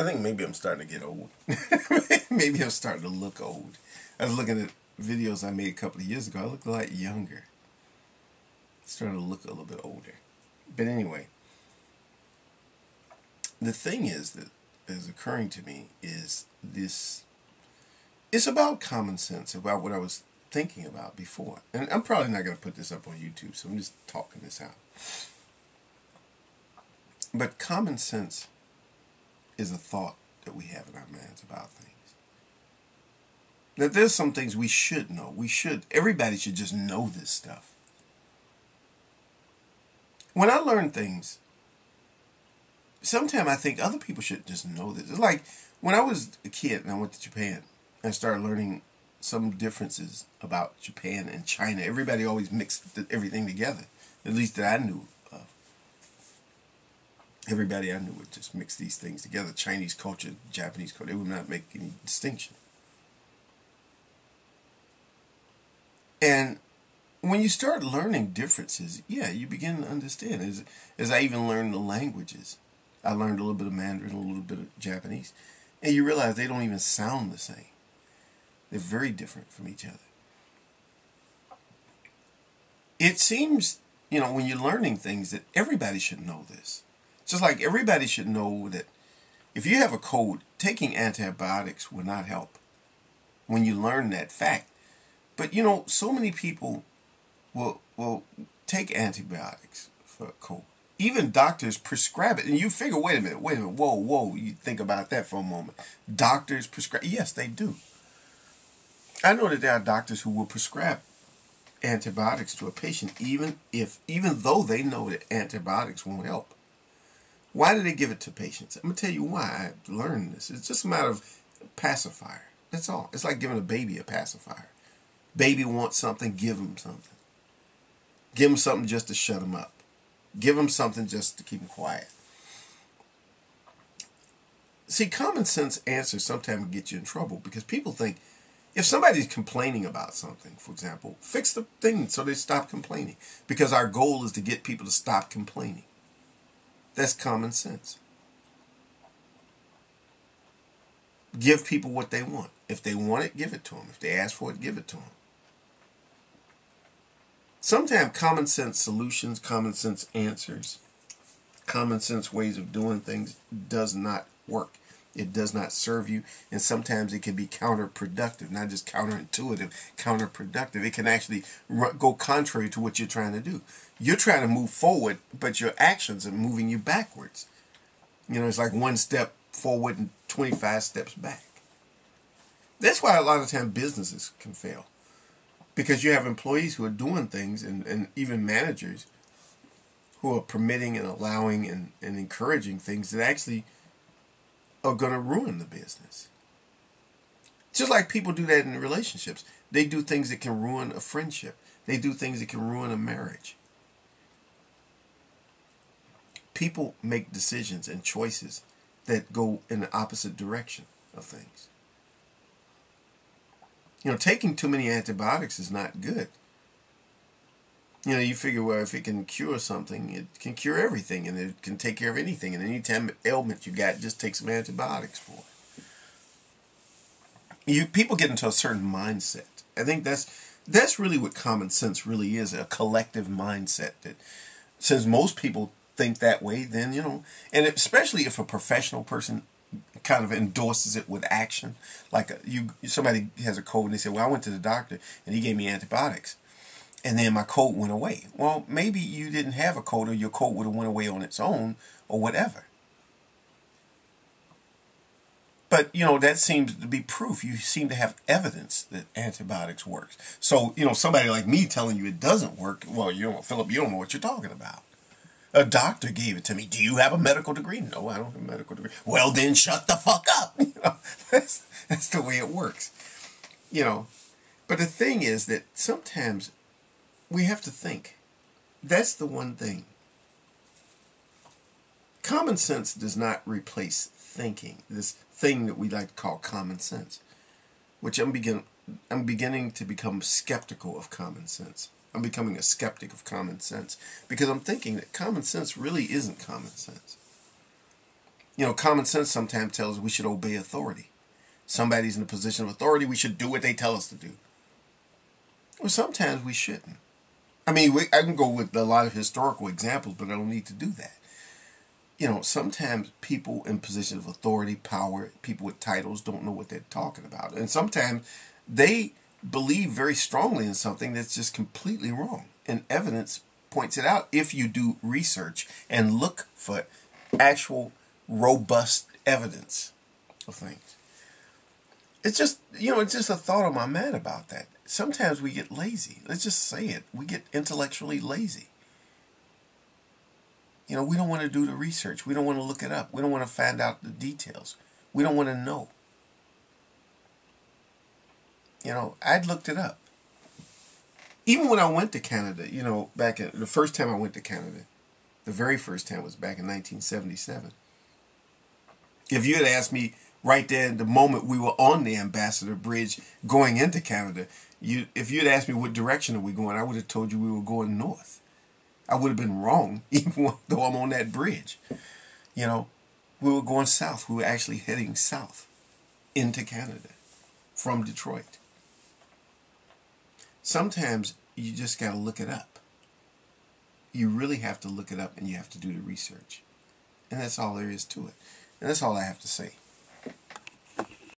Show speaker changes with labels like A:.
A: I think maybe I'm starting to get old. Maybe I'm starting to look old. I was looking at videos I made a couple of years ago. I look a lot younger. Starting to look a little bit older. But anyway, the thing is that is occurring to me is this. It's about common sense, about what I was thinking about before. And I'm probably not going to put this up on YouTube, so I'm just talking this out. But common sense is a thought that we have in our minds about things. That there's some things we should know. Everybody should just know this stuff. When I learn things, sometimes I think other people should just know this. It's like when I was a kid and I went to Japan, I started learning some differences about Japan and China. Everybody always mixed everything together, at least that I knew of. Everybody I knew would just mix these things together. Chinese culture, Japanese culture, they would not make any distinction. And when you start learning differences, yeah, you begin to understand. As I even learned the languages, I learned a little bit of Mandarin, a little bit of Japanese, and you realize they don't even sound the same. They're very different from each other. It seems, when you're learning things, that everybody should know this. Just like everybody should know that if you have a cold, taking antibiotics will not help when you learn that fact. But, so many people will take antibiotics for a cold. Even doctors prescribe it. And you figure, wait a minute, whoa. You think about that for a moment. Doctors prescribe, yes, they do. I know that there are doctors who will prescribe antibiotics to a patient even though they know that antibiotics won't help. Why do they give it to patients? I'm going to tell you why I learned this. It's just a matter of pacifier. That's all. It's like giving a baby a pacifier. Baby wants something, give him something. Give him something just to shut him up. Give him something just to keep him quiet. See, common sense answers sometimes get you in trouble because people think if somebody's complaining about something, for example, fix the thing so they stop complaining. Because our goal is to get people to stop complaining. That's common sense. Give people what they want. If they want it, give it to them. If they ask for it, give it to them. Sometimes common sense solutions, common sense answers, common sense ways of doing things does not work. It does not serve you, and sometimes it can be counterproductive, not just counterintuitive, counterproductive. It can actually go contrary to what you're trying to do. You're trying to move forward, but your actions are moving you backwards. It's like one step forward and 25 steps back. That's why a lot of times businesses can fail. Because you have employees who are doing things and even managers who are permitting and allowing and encouraging things that actually are going to ruin the business. Just like people do that in relationships. They do things that can ruin a friendship. They do things that can ruin a marriage. People make decisions and choices that go in the opposite direction of things. Taking too many antibiotics is not good. You figure, well, if it can cure something, it can cure everything, and it can take care of anything. And any time ailment you got, just take some antibiotics for it. People get into a certain mindset. I think that's really what common sense really is, a collective mindset. That since most people think that way, then, and especially if a professional person kind of endorses it with action. Like somebody has a cold and they say, well, I went to the doctor and he gave me antibiotics and then my cold went away. Well, maybe you didn't have a cold, or your cold would have went away on its own, or whatever. But, that seems to be proof. You seem to have evidence that antibiotics works. So, somebody like me telling you it doesn't work, well, Philip, you don't know what you're talking about. A doctor gave it to me. Do you have a medical degree? No, I don't have a medical degree. Well, then shut the fuck up. That's the way it works. But the thing is that sometimes we have to think. That's the one thing. Common sense does not replace thinking. This thing that we like to call common sense, which I'm beginning to become skeptical of common sense. I'm becoming a skeptic of common sense because I'm thinking that common sense really isn't common sense. You know, common sense sometimes tells us we should obey authority. Somebody's in a position of authority, we should do what they tell us to do. Well, sometimes we shouldn't. I mean, I can go with a lot of historical examples, but I don't need to do that. You know, sometimes people in positions of authority, power, people with titles don't know what they're talking about. And sometimes they believe very strongly in something that's just completely wrong. And evidence points it out if you do research and look for actual robust evidence of things. It's just, you know, it's just a thought on my mind about that. Sometimes we get lazy. Let's just say it. We get intellectually lazy. You know, we don't want to do the research. We don't want to look it up. We don't want to find out the details. We don't want to know. You know, I'd looked it up. Even when I went to Canada, you know, the first time I went to Canada, the very first time was back in 1977. If you had asked me right there in the moment we were on the Ambassador Bridge going into Canada, if you had asked me what direction are we going, I would have told you we were going north. I would have been wrong, even though I'm on that bridge. You know, we were going south. We were actually heading south into Canada from Detroit. Sometimes you just got to look it up. You really have to look it up, and you have to do the research. And that's all there is to it. And that's all I have to say.